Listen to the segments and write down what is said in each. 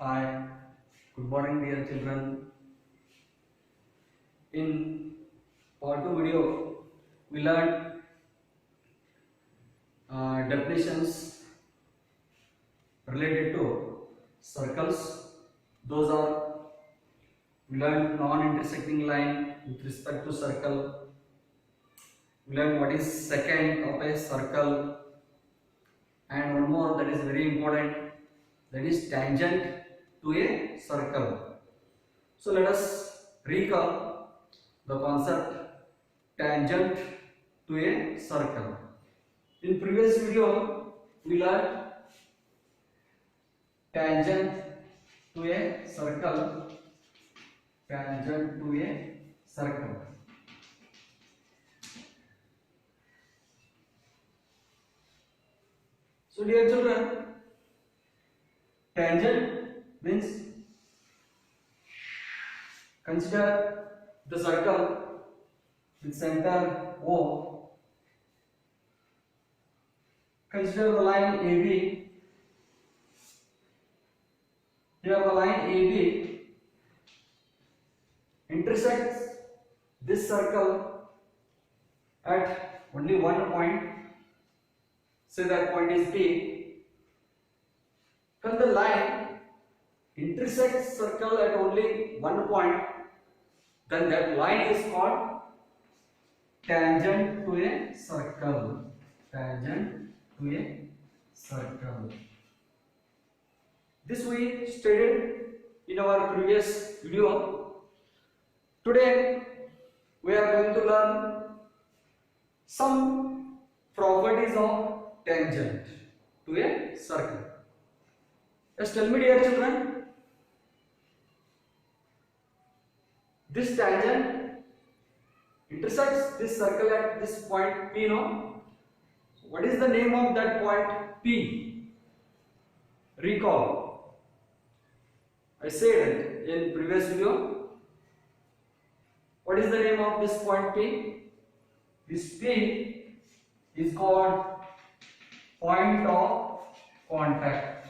Hi, good morning dear children. In part 2 video, we learned definitions related to circles. Those are, we learned non-intersecting line with respect to circle. We learned what is secant of a circle, and one more that is very important, that is tangent to a circle. So let us recall the concept tangent to a circle. In previous video, we learned tangent to a circle, tangent to a circle. So dear children, tangent means consider the circle with center O. Consider the line AB. Here the line AB intersects this circle at only one point. Say that point is P. When the line intersects circle at only one point, then that line is called tangent to a circle. Tangent to a circle. This we studied in our previous video. Today we are going to learn some properties of tangent to a circle. Just tell me dear children, this tangent intersects this circle at this point P, no? So what is the name of that point P? Recall. I said in previous video, what is the name of this point P? This P is called point of contact.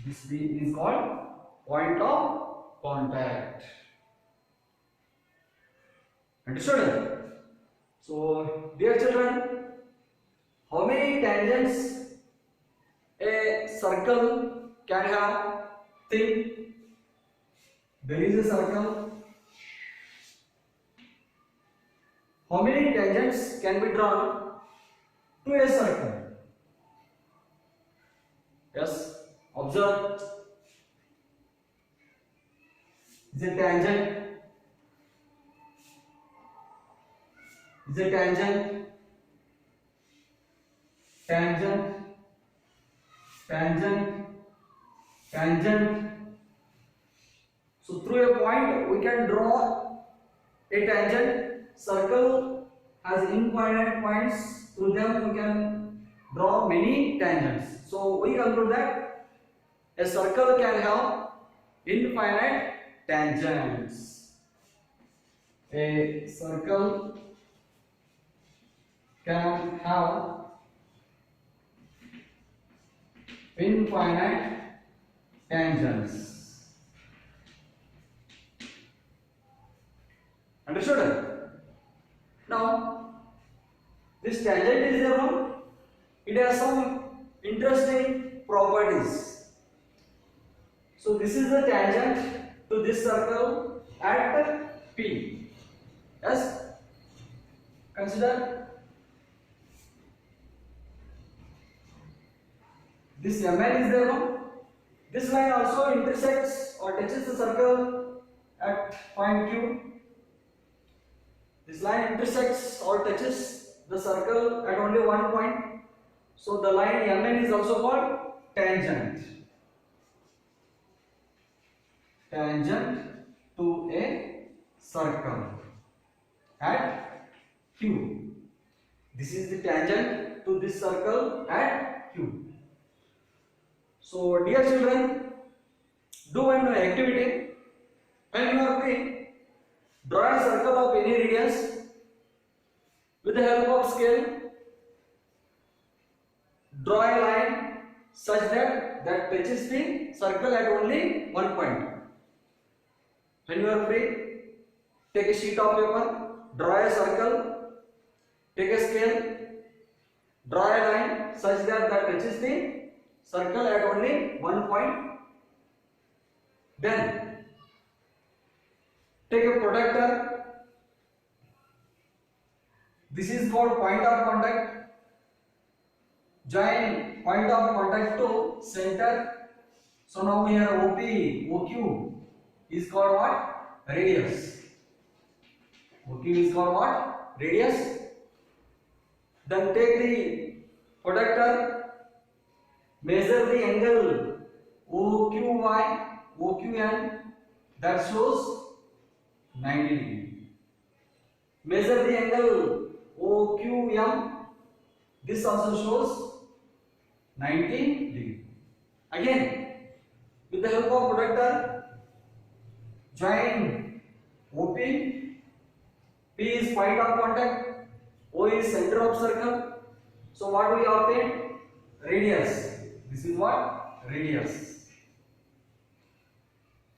This P is called point of contact. Understood? So, dear children, how many tangents a circle can have? Think. There is a circle. How many tangents can be drawn to a circle? Yes, observe. Is a tangent. Is a tangent. Tangent. Tangent. Tangent. So through a point we can draw a tangent. Circle has infinite points. Through them we can draw many tangents. So we conclude that a circle can have infinite tangents. A circle can have infinite tangents. Understood? Now, this tangent is there one. It has some interesting properties. So, this is the tangent to this circle at P. Yes? Consider this MN is there one. This line also intersects or touches the circle at point Q. This line intersects or touches the circle at only one point. So the line MN is also called tangent. Tangent to a circle at Q. This is the tangent to this circle at Q. So dear children, do one activity. When you are free, draw a circle of any radius with the help of scale. Draw a line such that that touches the circle at only one point. When you are free, take a sheet of paper, draw a circle, take a scale, draw a line such that touches the circle at only one point. Then take a protractor. This is called point of contact. Join point of contact to center. So now here OP, OQ is called what? Radius. OQ is called what? Radius. Then take the protractor, measure the angle OQY, OQN, that shows 90 degree. Measure the angle OQM, this also shows 90 degree. Again, with the help of protractor, join OP. P is point of contact, O is center of circle. So what we obtain? Radius. This is what? Radius.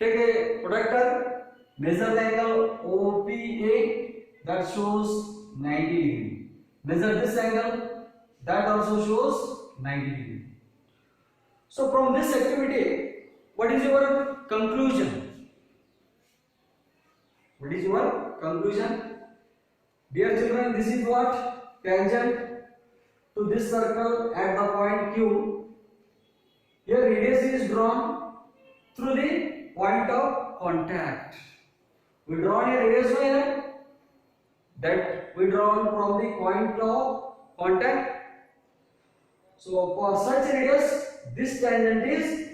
Take a protractor, measure the angle OPA, that shows 90 degree. Measure this angle, that also shows 90 degree. So from this activity, what is your conclusion? What is your conclusion? Dear children, this is what? Tangent to this circle at the point Q. Here radius is drawn through the point of contact. We draw a radius where? That we drawn from the point of contact. So for such radius, this tangent is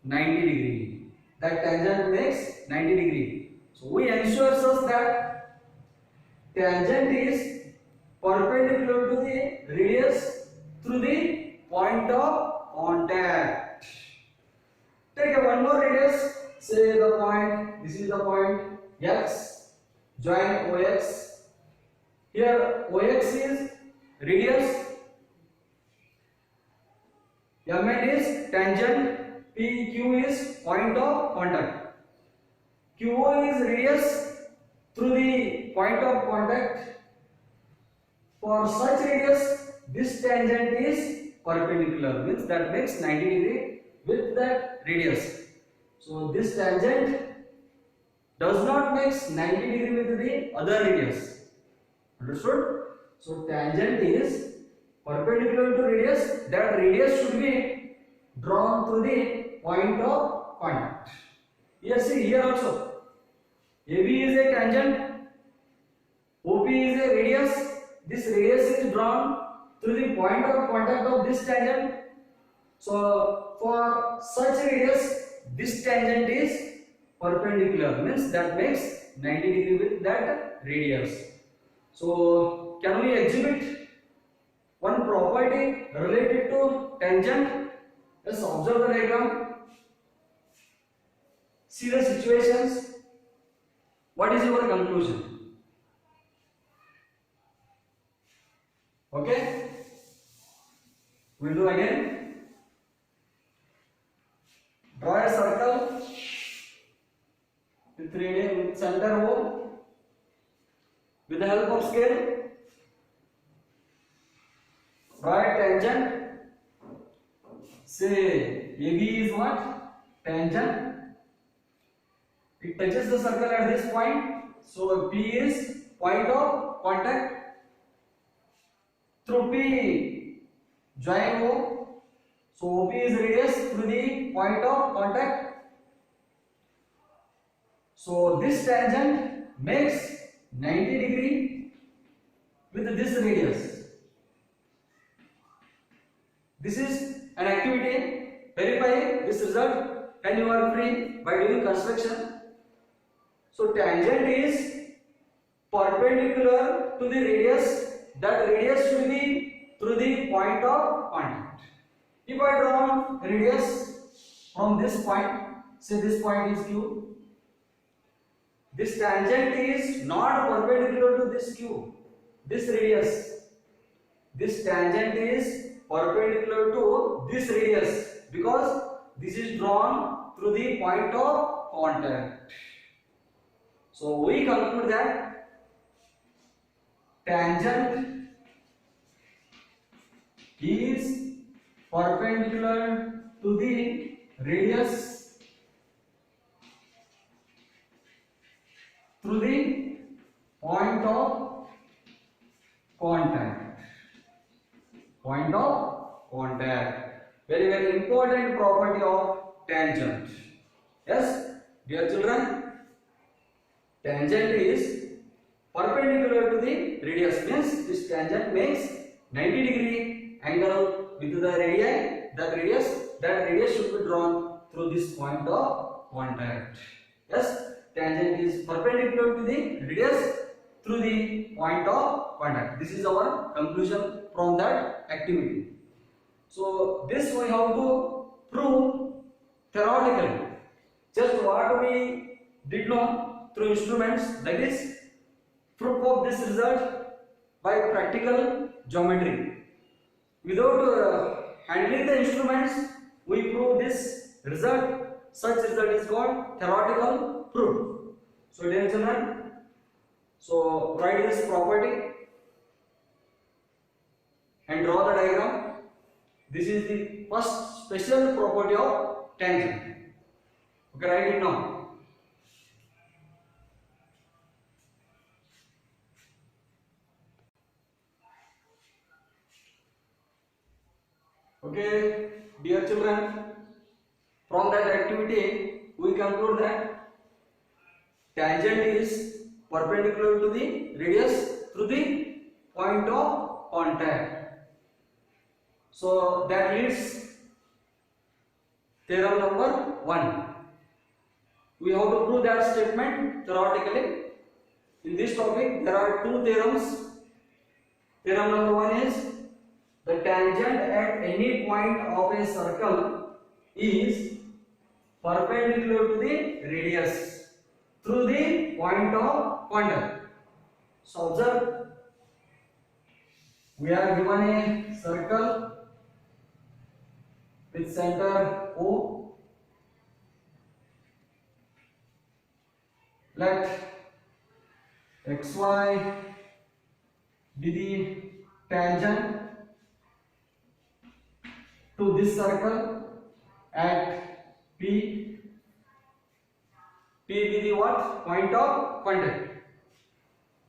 90 degree. That tangent makes 90 degree. So we ensure such that tangent is perpendicular to the radius through the point of contact. Take one more radius, say the point, this is the point X, join OX. Here OX is radius, MN is tangent, PQ is point of contact. QO is radius through the point of contact. For such radius, this tangent is perpendicular, means that makes 90 degree with that radius. So this tangent does not make 90 degree with the other radius. Understood? So tangent is perpendicular to radius. That radius should be drawn through the point of contact. Here see, here also AB is a tangent, OP is a radius. This radius is drawn through the point of contact of this tangent. So for such radius, this tangent is perpendicular, means that makes 90 degree with that radius. So can we exhibit one property related to tangent? Let's observe the diagram. See the situations. What is your conclusion? Okay, we'll do again. Draw a circle with radius, with center O. With the help of scale, draw a tangent. Say AB is what? Tangent. It touches the circle at this point. So P is point of contact. Through P, join O. So OP is radius through the point of contact. So this tangent makes 90 degree with this radius. This is an activity. Verify this result when you are free by doing construction. So tangent is perpendicular to the radius. That radius should be through the point of contact. If I draw radius from this point, say this point is Q. This tangent is not perpendicular to this Q, this radius. This tangent is perpendicular to this radius. because this is drawn through the point of contact. So we conclude that tangent is perpendicular to the radius through the point of contact. Point of contact. Very, very important property of tangent. Yes, dear children, tangent is perpendicular to the radius, means this tangent makes 90-degree angle with the radii. That radius should be drawn through this point of contact. Yes, tangent is perpendicular to the radius through the point of contact. This is our conclusion from that activity. So this we have to prove theoretically. Just what we did know through instruments, that is proof of this result by practical geometry. Without handling the instruments, we prove this result. Such result is called theoretical proof. So dear children, so write this property and draw the diagram. This is the first special property of tangent. Okay, write it now. Okay, dear children, from that activity we conclude that tangent is perpendicular to the radius through the point of contact. So that leads theorem number 1. We have to prove that statement theoretically. In this topic there are two theorems. Theorem number 1 is the tangent at any point of a circle is perpendicular to the radius through the point of contact. So observe, we are given a circle with center O. Let xy be the tangent to this circle at P. P be the what? Point of contact.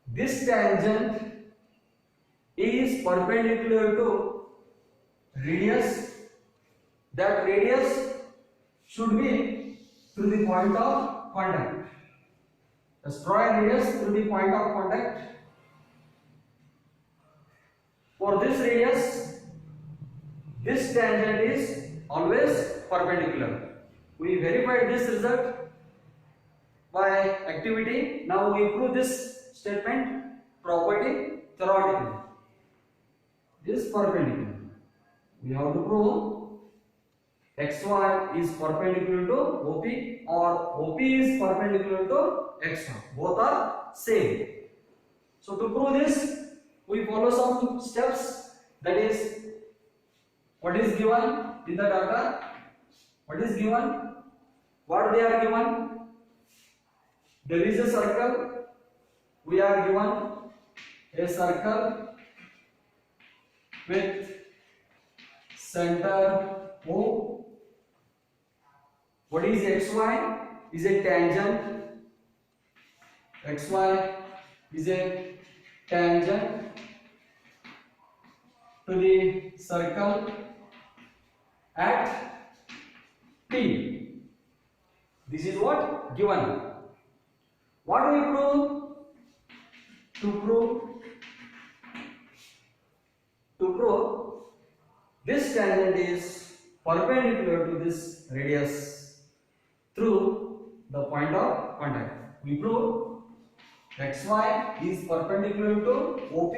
This tangent is perpendicular to radius. That radius should be through the point of contact. Let's draw a radius through the point of contact. For this radius, this tangent is always perpendicular. We verified this result by activity. Now we prove this statement property theoretically. This perpendicular. We have to prove xy is perpendicular to OP or OP is perpendicular to xy. Both are same. So to prove this, we follow some steps. That is, what is given in the data? What is given? What they are given? There is a circle. We are given a circle with center O. What is xy? Is a tangent. Xy is a tangent to the circle at P. This is what given. What do we prove? To prove this tangent is perpendicular to this radius through the point of contact. We prove xy is perpendicular to OP,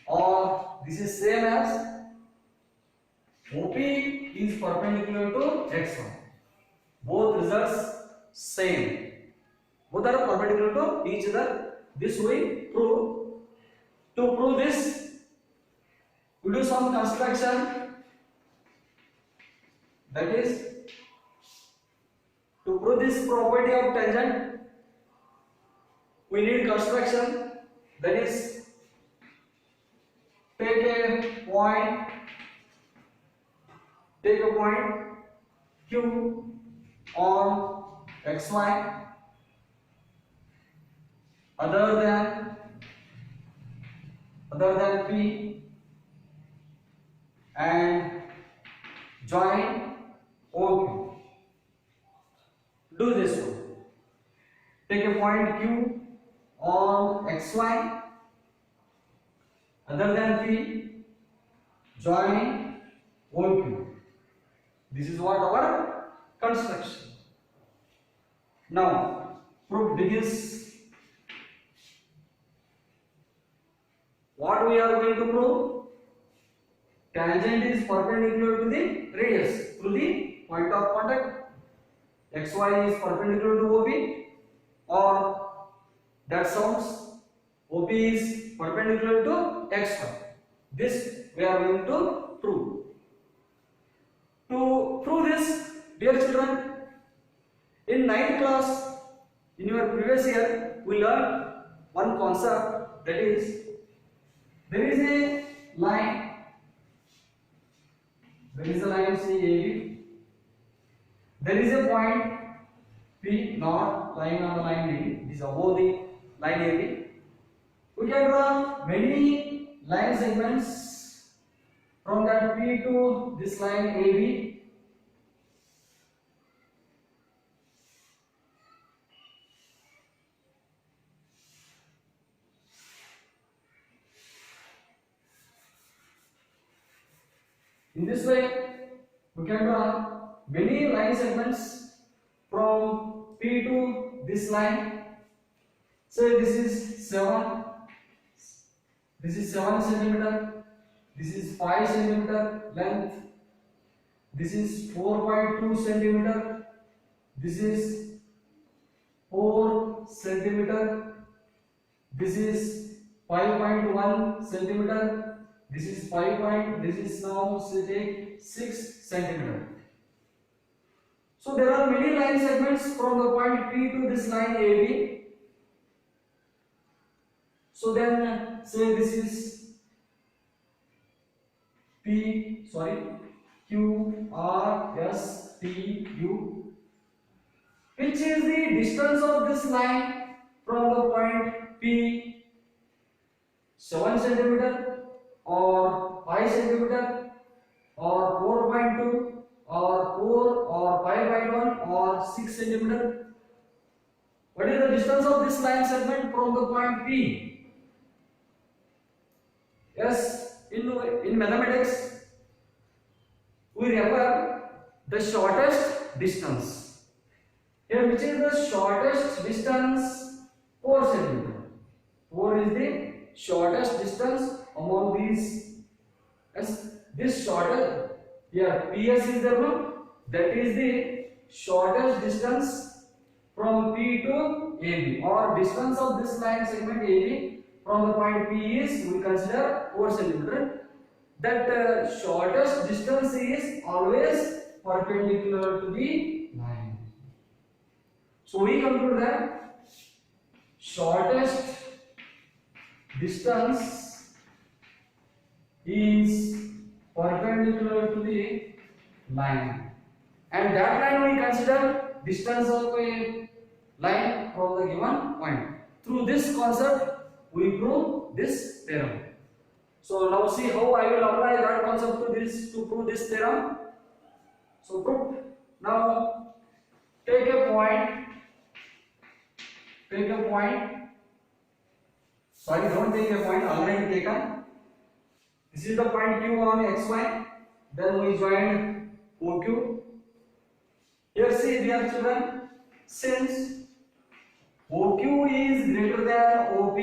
or this is same as OP is perpendicular to xy. Both results same. Both are perpendicular to each other. This we prove. To prove this, we do some construction. That is, to prove this property of tangent, we need construction. That is, take a point Q on xy other than P and join OQ. Do this one. Take a point Q on xy other than P, join OQ. This is what our construction. Now, proof begins. What we are going to prove? Tangent is perpendicular to the radius through the point of contact. XY is perpendicular to OP, or that sounds OP is perpendicular to XY. This we are going to prove. To prove this, dear children, in 9th class, in your previous year, we learned one concept, that is, there is a line say AB, there is a point P not lying on the line AB, it is above the line AB. We can draw many line segments from that P to this line AB. In this way, we can draw many line segments from P to this line. Say this is 7 centimeter, this is 5 centimeter length, this is 4.2 centimeter, this is 4 centimeter, this is 5.1 centimeter, this is 5. This is now say 6 centimeter. So there are many line segments from the point P to this line AB. So then say this is Q R S T U, which is the distance of this line from the point P, 7 centimeter or 5 centimeter or 4.2 or 4 or 5.1 or 6 centimeter. What is the distance of this line segment from the point P? Yes, in mathematics we refer the shortest distance. Here, which is the shortest distance? 4 centimeter. 4 is the shortest distance among these. Yes, this shortest, here PS is the one, that is the shortest distance from P to AB, or distance of this line segment AB from the point P is, we consider 4 centimeter. That shortest distance is always perpendicular to the line. So we conclude that shortest distance is perpendicular to the line, and that line we consider distance of a line from the given point. Through this concept we prove this theorem. So now see how I will apply that concept to this to prove this theorem. So proof. Now take a point. Sorry, don't take a point, already taken. This is the point Q on xy. Then we join OQ. Here see, dear children, since OQ is greater than OP,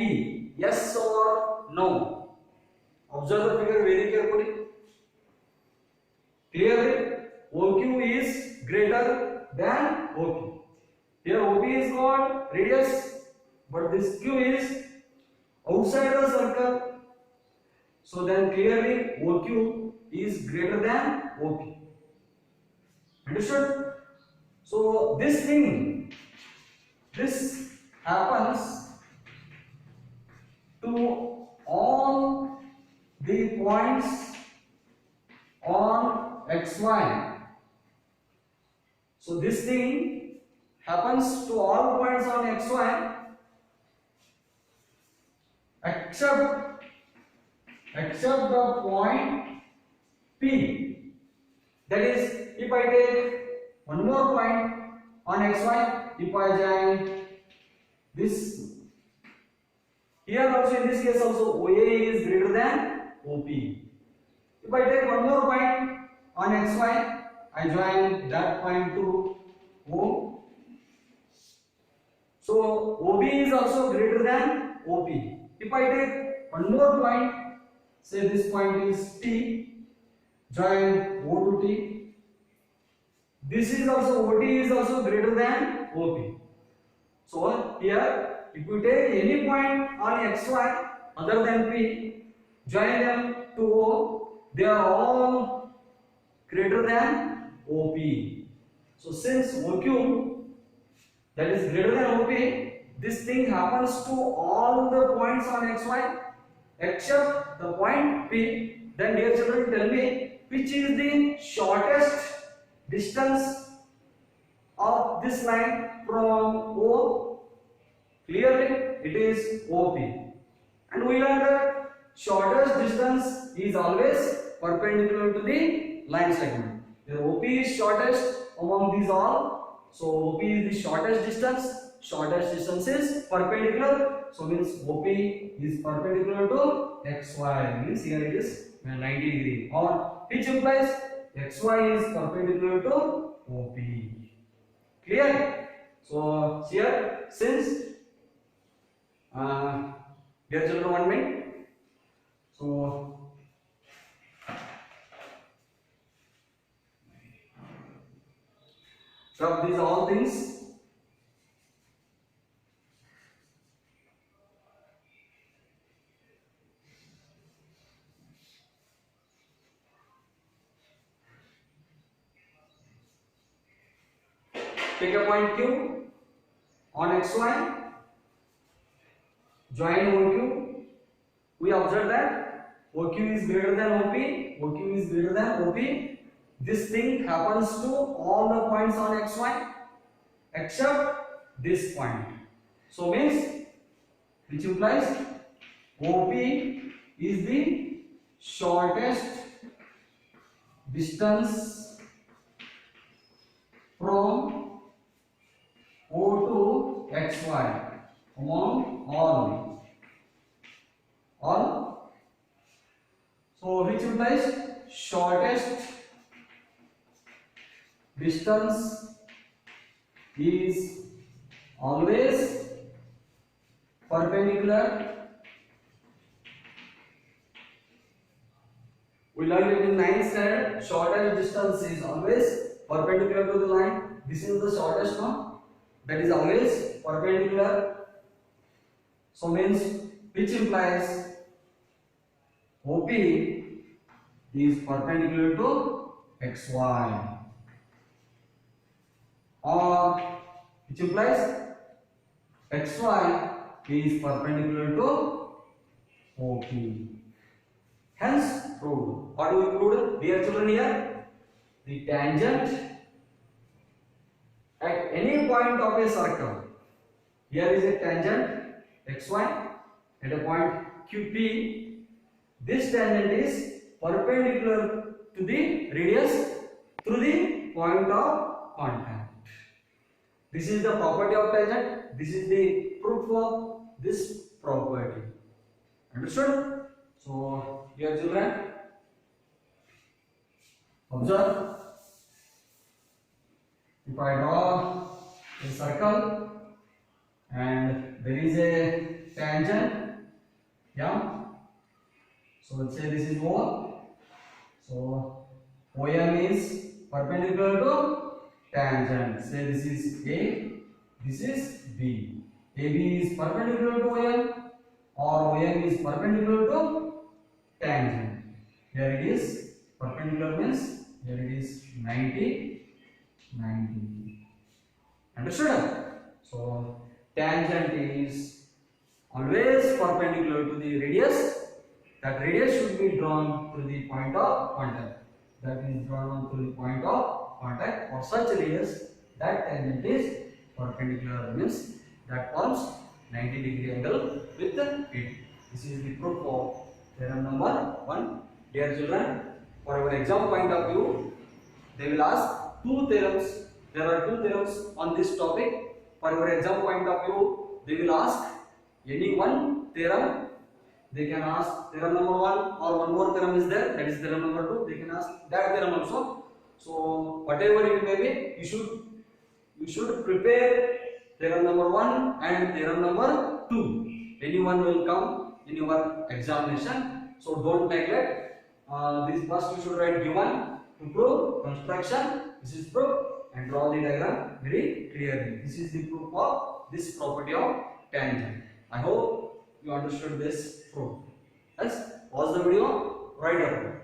yes or no? Observe the figure very carefully. Clearly, OQ is greater than OP. Here OP is called radius, but this Q is outside the circle. So then clearly OQ is greater than OP. Understood? So this thing, this happens to all the points on xy. So this thing happens to all points on xy except the point P. That is, if I take one more point on xy, if I join this here also, in this case also, OA is greater than OP. If I take one more point on xy, I join that point to O. So OB is also greater than OP. If I take one more point, say this point is T, join O to T. This is also, OT is also greater than OP. So here, if you take any point on xy other than P, join them to O, they are all greater than OP. So since OQ, that is greater than OP, this thing happens to all the points on xy except the point P. Then dear children, tell me which is the shortest distance of this line from O. Clearly it is OP. And we learned that shortest distance is always perpendicular to the line segment. The OP is shortest among these all. So OP is the shortest distance. Shortest distance is perpendicular. So means OP is perpendicular to XY. Means here it is 90 degree. Or which implies XY is perpendicular to OP. Clear? So here, since dear children, 1 minute. So rub these all things. Take a point Q on XY. Join OQ. We observe that OQ is greater than OP. OQ is greater than OP. This thing happens to all the points on XY except this point. So means, which implies OP is the shortest distance from O to XY among all. So which implies shortest distance is always perpendicular. We learned it in 9th standard. Shortest distance is always perpendicular to the line. This is the shortest one. That is always perpendicular. So means, which implies OP is perpendicular to XY, or which implies XY is perpendicular to OP. Hence proved. What do we prove, dear children? Here, the tangent at any point of a circle. Here is a tangent XY at a point QP. This tangent is perpendicular to the radius through the point of contact. This is the property of tangent. This is the proof of this property. Understood? So, dear children, observe. If I draw a circle and there is a tangent, yeah. So let's say this is O. So OM is perpendicular to tangent. Say this is A, this is B. AB is perpendicular to OM, or OM is perpendicular to tangent. Here it is perpendicular, means here it is 90. 90. Understood? So tangent is always perpendicular to the radius. That radius should be drawn through the point of contact. That is drawn through the point of contact. For such radius, that tangent is perpendicular, means that forms 90-degree angle with it. This is the proof of theorem number 1. Dear children, for our exam point of view, they will ask two theorems. There are two theorems on this topic. For your exam point of view, they will ask any one theorem. They can ask theorem number 1 or one more theorem is there, that is theorem number 2. They can ask that theorem also. So whatever it may be, you should prepare theorem number 1 and theorem number 2. Anyone will come in your examination. So don't neglect. This first you should write given to prove construction. This is proof, and draw the diagram very clearly. This is the proof of this property of tangent. I hope you understood this proof. Yes, pause the video, write up.